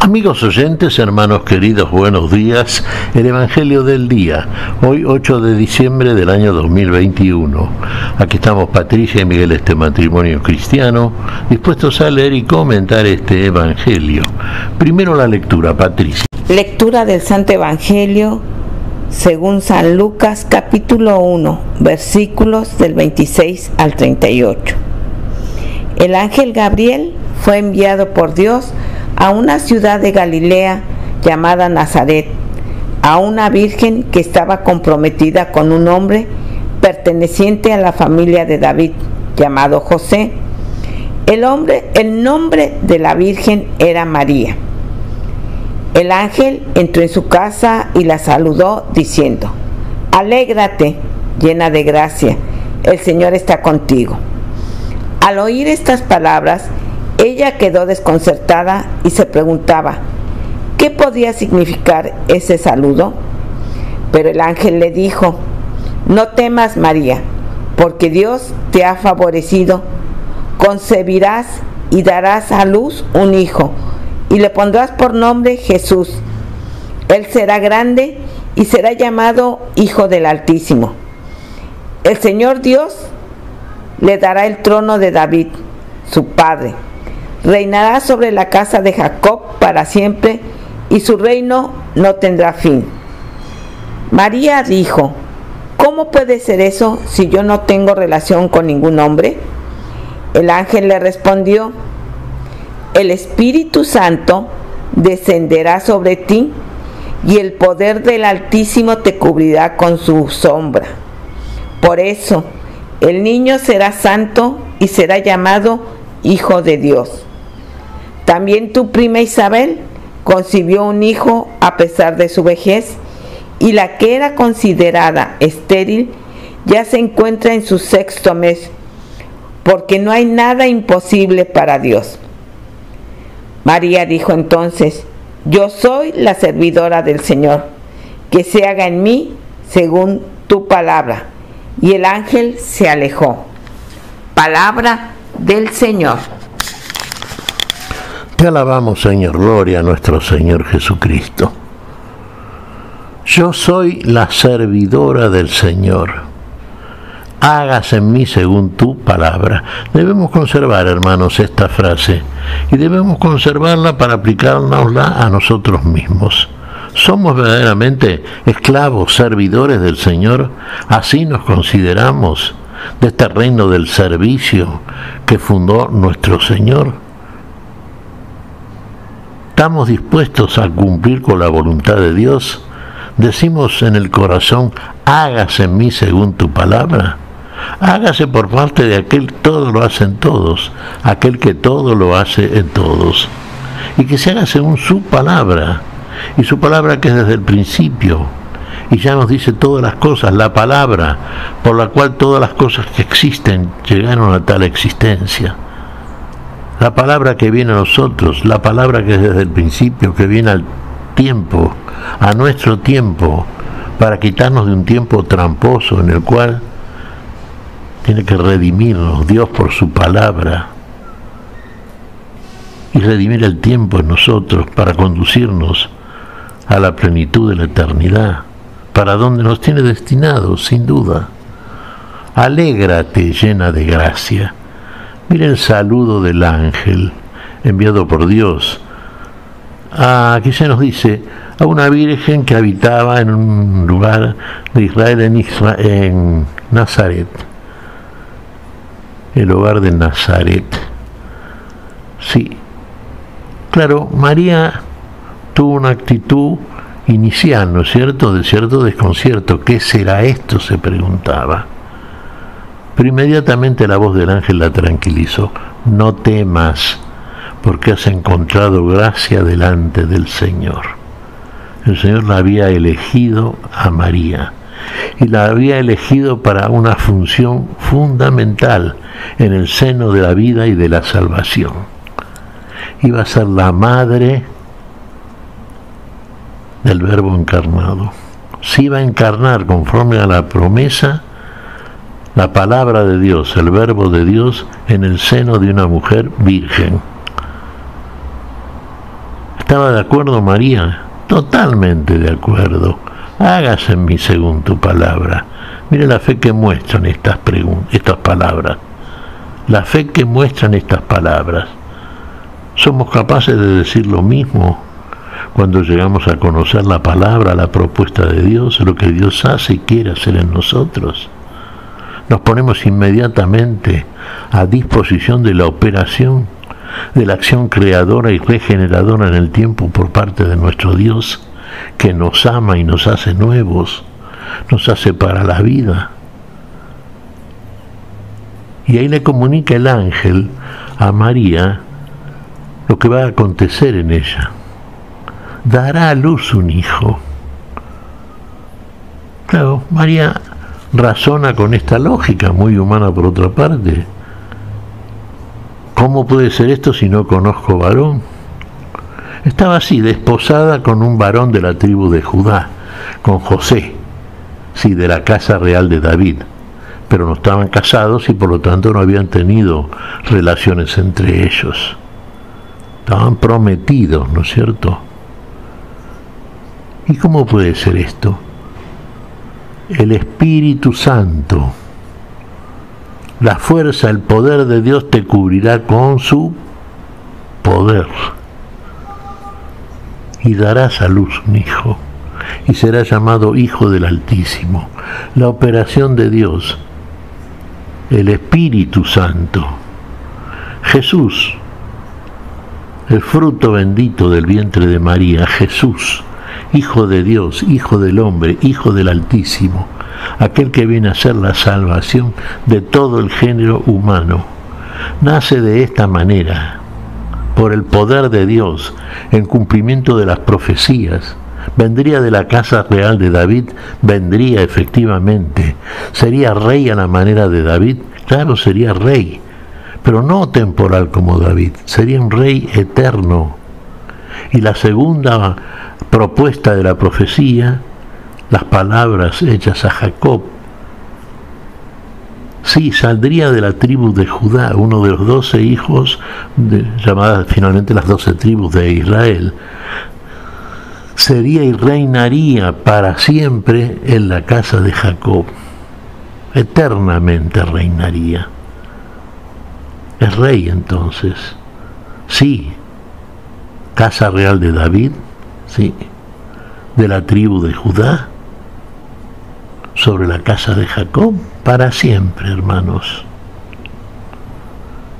Amigos oyentes, hermanos queridos, buenos días. El Evangelio del día, hoy 8 de diciembre del año 2021. Aquí estamos Patricia y Miguel, este matrimonio cristiano, dispuestos a leer y comentar este Evangelio. Primero la lectura, Patricia. Lectura del Santo Evangelio según San Lucas, capítulo 1, versículos del 26 al 38. El ángel Gabriel fue enviado por Dios a una ciudad de Galilea llamada Nazaret, a una virgen que estaba comprometida con un hombre perteneciente a la familia de David, llamado José. El nombre de la virgen era María. El ángel entró en su casa y la saludó diciendo: «Alégrate, llena de gracia, el Señor está contigo». Al oír estas palabras, ella quedó desconcertada y se preguntaba qué podía significar ese saludo. Pero el ángel le dijo: «No temas, María, porque Dios te ha favorecido. Concebirás y darás a luz un hijo, y le pondrás por nombre Jesús. Él será grande y será llamado Hijo del Altísimo. El Señor Dios le dará el trono de David, su padre. Reinará sobre la casa de Jacob para siempre, y su reino no tendrá fin». María dijo: «¿Cómo puede ser eso si yo no tengo relación con ningún hombre?». El ángel le respondió: «El Espíritu Santo descenderá sobre ti, y el poder del Altísimo te cubrirá con su sombra. Por eso, el niño será santo y será llamado Hijo de Dios. También tu prima Isabel concibió un hijo a pesar de su vejez, y la que era considerada estéril ya se encuentra en su 6º mes, porque no hay nada imposible para Dios». María dijo entonces: «Yo soy la servidora del Señor, que se haga en mí según tu palabra». Y el ángel se alejó. Palabra del Señor. Te alabamos, Señor, gloria a nuestro Señor Jesucristo. Yo soy la servidora del Señor. Hágase en mí según tu palabra. Debemos conservar, hermanos, esta frase, y debemos conservarla para aplicárnosla a nosotros mismos. ¿Somos verdaderamente esclavos, servidores del Señor? ¿Así nos consideramos de este reino del servicio que fundó nuestro Señor? ¿Estamos dispuestos a cumplir con la voluntad de Dios? Decimos en el corazón: hágase en mí según tu palabra. Hágase por parte de aquel que todo lo hace en todos, aquel que todo lo hace en todos. Y que se haga según su palabra, y su palabra que es desde el principio, y ya nos dice todas las cosas, la palabra por la cual todas las cosas que existen llegaron a tal existencia. La palabra que viene a nosotros, la palabra que es desde el principio, que viene al tiempo, a nuestro tiempo, para quitarnos de un tiempo tramposo en el cual tiene que redimirnos Dios por su palabra, y redimir el tiempo en nosotros para conducirnos a la plenitud de la eternidad, para donde nos tiene destinados, sin duda. Alégrate, llena de gracia. Mira el saludo del ángel enviado por Dios. Aquí se nos dice a una virgen que habitaba en un lugar de Israel, en Nazaret, el hogar de Nazaret. Sí, claro, María tuvo una actitud inicial, ¿no es cierto?, de cierto desconcierto. ¿Qué será esto?, se preguntaba. Pero inmediatamente la voz del ángel la tranquilizó. No temas, porque has encontrado gracia delante del Señor. El Señor la había elegido a María, y la había elegido para una función fundamental en el seno de la vida y de la salvación. Iba a ser la madre del Verbo encarnado. Se iba a encarnar conforme a la promesa, la palabra de Dios, el Verbo de Dios, en el seno de una mujer virgen. ¿Estaba de acuerdo María? Totalmente de acuerdo. Hágase en mí según tu palabra. Mire la fe que muestran estas palabras. La fe que muestran estas palabras. ¿Somos capaces de decir lo mismo cuando llegamos a conocer la palabra, la propuesta de Dios, lo que Dios hace y quiere hacer en nosotros? Nos ponemos inmediatamente a disposición de la operación, de la acción creadora y regeneradora en el tiempo por parte de nuestro Dios, que nos ama y nos hace nuevos, nos hace para la vida. Y ahí le comunica el ángel a María lo que va a acontecer en ella. Dará a luz un hijo. Claro, María razona con esta lógica, muy humana por otra parte. ¿Cómo puede ser esto si no conozco varón? Estaba así, desposada con un varón de la tribu de Judá, con José, sí, de la casa real de David, pero no estaban casados y por lo tanto no habían tenido relaciones entre ellos. Estaban prometidos, ¿no es cierto? ¿Y cómo puede ser esto? El Espíritu Santo, la fuerza, el poder de Dios te cubrirá con su poder. Y darás a luz un hijo, y será llamado Hijo del Altísimo. La operación de Dios, el Espíritu Santo, Jesús, el fruto bendito del vientre de María, Jesús, Hijo de Dios, Hijo del hombre, Hijo del Altísimo, aquel que viene a ser la salvación de todo el género humano. Nace de esta manera, por el poder de Dios, en cumplimiento de las profecías. Vendría de la casa real de David, vendría efectivamente. Sería rey a la manera de David, claro, sería rey, pero no temporal como David, sería un rey eterno. Y la segunda propuesta de la profecía, las palabras hechas a Jacob, sí, saldría de la tribu de Judá, uno de los 12 hijos, llamadas finalmente las 12 tribus de Israel. Sería y reinaría para siempre en la casa de Jacob. Eternamente reinaría. Es rey entonces. Sí, casa real de David, sí, de la tribu de Judá, sobre la casa de Jacob, para siempre, hermanos.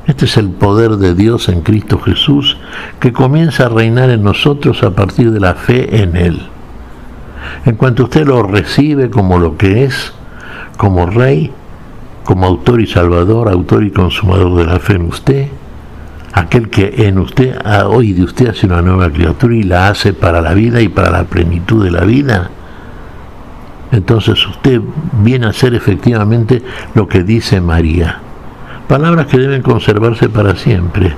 Este es el poder de Dios en Cristo Jesús, que comienza a reinar en nosotros a partir de la fe en Él. En cuanto usted lo recibe como lo que es, como Rey, como autor y salvador, autor y consumador de la fe en usted, aquel que en usted, hoy de usted hace una nueva criatura y la hace para la vida y para la plenitud de la vida, entonces usted viene a ser efectivamente lo que dice María. Palabras que deben conservarse para siempre.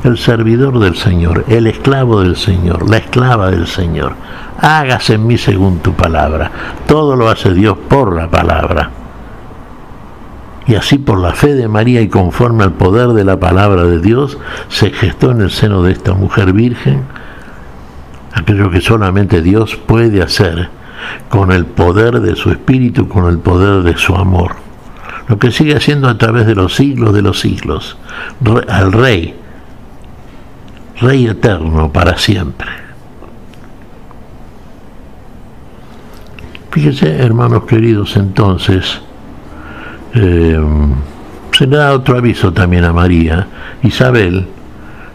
El servidor del Señor, el esclavo del Señor, la esclava del Señor. Hágase en mí según tu palabra. Todo lo hace Dios por la palabra. Y así por la fe de María y conforme al poder de la palabra de Dios, se gestó en el seno de esta mujer virgen aquello que solamente Dios puede hacer con el poder de su Espíritu, con el poder de su amor. Lo que sigue haciendo a través de los siglos, al Rey eterno para siempre. Fíjense, hermanos queridos, entonces, se le da otro aviso también a María. Isabel,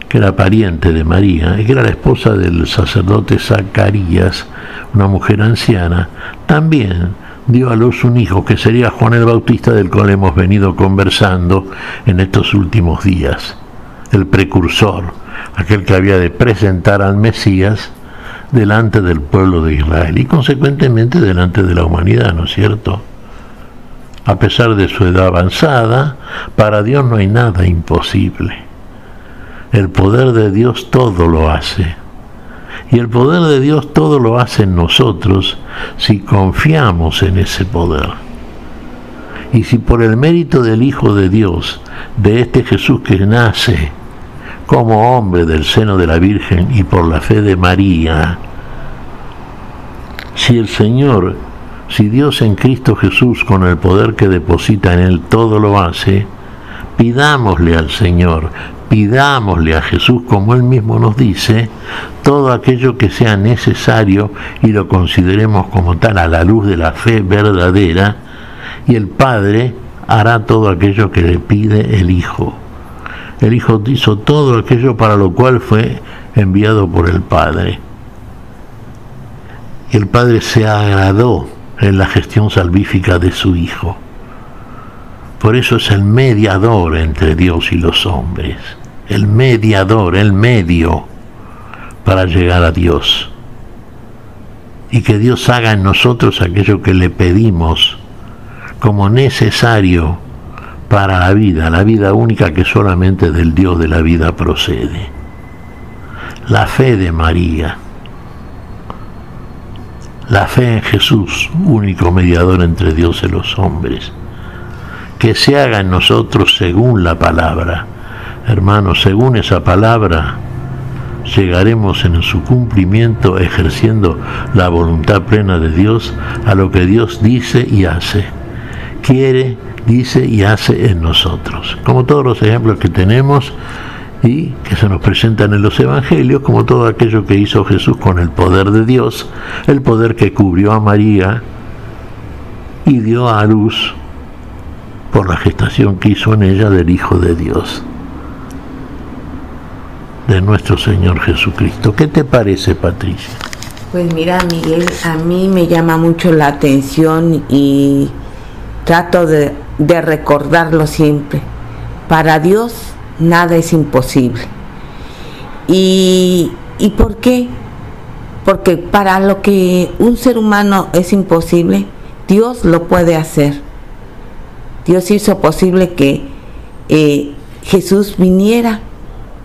que era pariente de María, y que era la esposa del sacerdote Zacarías, una mujer anciana, también dio a luz un hijo que sería Juan el Bautista, del cual hemos venido conversando en estos últimos días, el precursor, aquel que había de presentar al Mesías delante del pueblo de Israel y consecuentemente delante de la humanidad, ¿no es cierto? A pesar de su edad avanzada, para Dios no hay nada imposible. El poder de Dios todo lo hace. Y el poder de Dios todo lo hace en nosotros si confiamos en ese poder. Y si por el mérito del Hijo de Dios, de este Jesús que nace como hombre del seno de la Virgen y por la fe de María. Si Dios en Cristo Jesús, con el poder que deposita en Él, todo lo hace, pidámosle al Señor, pidámosle a Jesús, como Él mismo nos dice, todo aquello que sea necesario y lo consideremos como tal a la luz de la fe verdadera, y el Padre hará todo aquello que le pide el Hijo. El Hijo hizo todo aquello para lo cual fue enviado por el Padre. Y el Padre se agradó en la gestión salvífica de su Hijo. Por eso es el mediador entre Dios y los hombres. El mediador, el medio para llegar a Dios. Y que Dios haga en nosotros aquello que le pedimos como necesario para la vida única que solamente del Dios de la vida procede. La fe de María. La fe en Jesús, único mediador entre Dios y los hombres. Que se haga en nosotros según la palabra. Hermanos, según esa palabra, llegaremos en su cumplimiento ejerciendo la voluntad plena de Dios a lo que Dios dice y hace. Quiere, dice y hace en nosotros. Como todos los ejemplos que tenemos y que se nos presentan en los evangelios, como todo aquello que hizo Jesús con el poder de Dios, el poder que cubrió a María y dio a luz por la gestación que hizo en ella del Hijo de Dios, de nuestro Señor Jesucristo. ¿Qué te parece, Patricia? Pues mira, Miguel, a mí me llama mucho la atención y trato de recordarlo siempre. Para Dios nada es imposible. ¿Y por qué? Porque para lo que un ser humano es imposible, Dios lo puede hacer. Dios hizo posible que Jesús viniera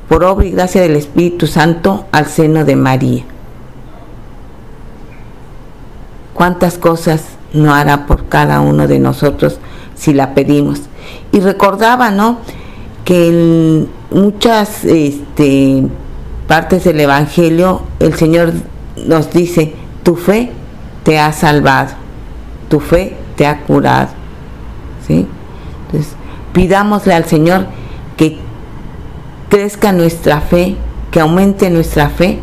por obra y gracia del Espíritu Santo al seno de María. ¿Cuántas cosas no hará por cada uno de nosotros si la pedimos? Y recordaba, ¿no?, que en muchas partes del Evangelio el Señor nos dice: tu fe te ha salvado, tu fe te ha curado, ¿sí? Entonces, pidámosle al Señor que crezca nuestra fe, que aumente nuestra fe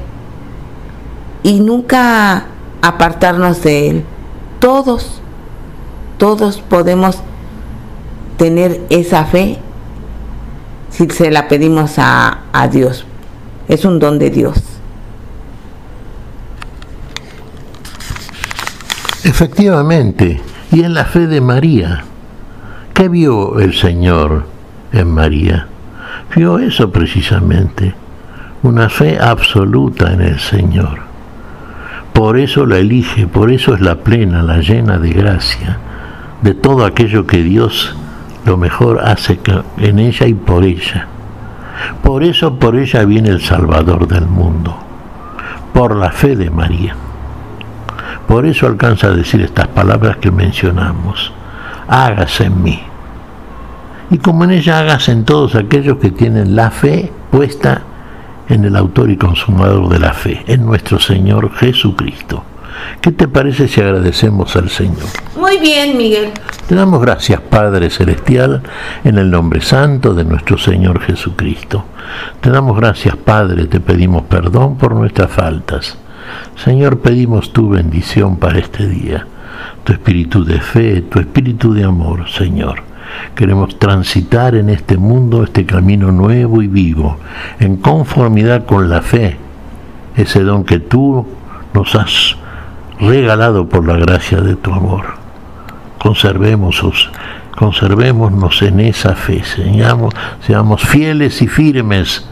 y nunca apartarnos de Él. Todos podemos tener esa fe si se la pedimos a Dios. Es un don de Dios. Efectivamente, y en la fe de María. ¿Qué vio el Señor en María? Vio eso precisamente, una fe absoluta en el Señor. Por eso la elige, por eso es la plena, la llena de gracia, de todo aquello que Dios lo mejor hace en ella y por ella. Por eso por ella viene el Salvador del mundo, por la fe de María. Por eso alcanza a decir estas palabras que mencionamos: hágase en mí. Y como en ella, hágase en todos aquellos que tienen la fe puesta en el autor y consumador de la fe, en nuestro Señor Jesucristo. ¿Qué te parece si agradecemos al Señor? Muy bien, Miguel. Te damos gracias, Padre Celestial, en el nombre santo de nuestro Señor Jesucristo. Te damos gracias, Padre, te pedimos perdón por nuestras faltas. Señor, pedimos tu bendición para este día, tu espíritu de fe, tu espíritu de amor, Señor. Queremos transitar en este mundo este camino nuevo y vivo, en conformidad con la fe, ese don que tú nos has regalado por la gracia de tu amor. Conservémonos en esa fe, seamos fieles y firmes